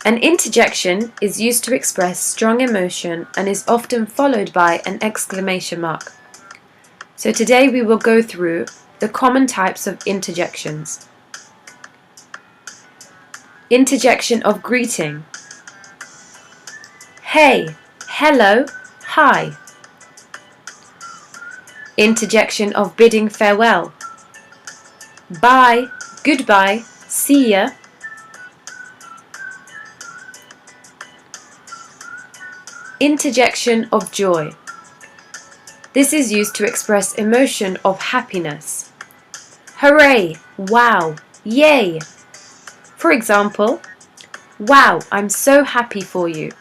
An interjection is used to express strong emotion and is often followed by an exclamation mark. So today we will go through the common types of interjections. Interjection of greeting. Hey, hello, hi. Interjection of bidding farewell. Bye, goodbye, see ya. Interjection of joy. This is used to express emotion of happiness. Hooray, wow, yay. For example, wow, I'm so happy for you.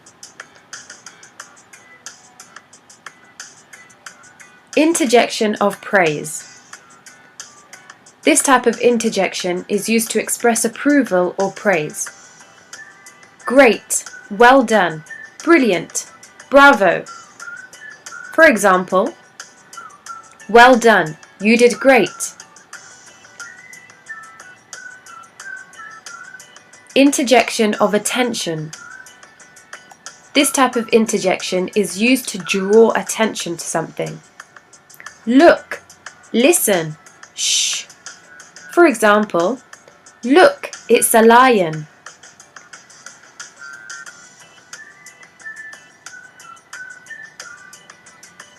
Interjection of praise. This type of interjection is used to express approval or praise. Great, well done, brilliant, bravo. For example, well done, you did great. Interjection of attention. This type of interjection is used to draw attention to something. Look, listen, shh. For example, look, it's a lion.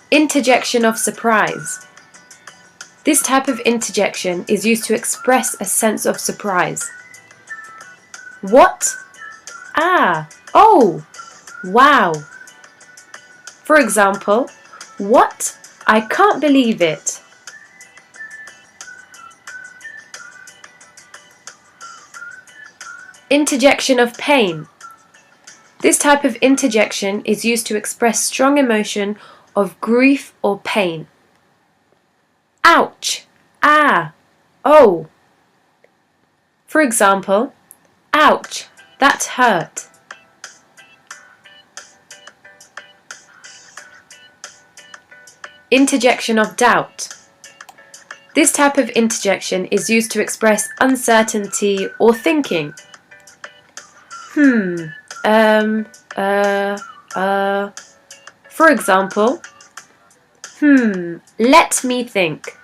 Interjection of surprise. This type of interjection is used to express a sense of surprise. What? Ah, oh, wow. For example, what? I can't believe it. Interjection of pain. This type of interjection is used to express strong emotion of grief or pain. Ouch! Ah! Oh! For example, ouch! That hurt. Interjection of doubt. This type of interjection is used to express uncertainty or thinking. For example, let me think.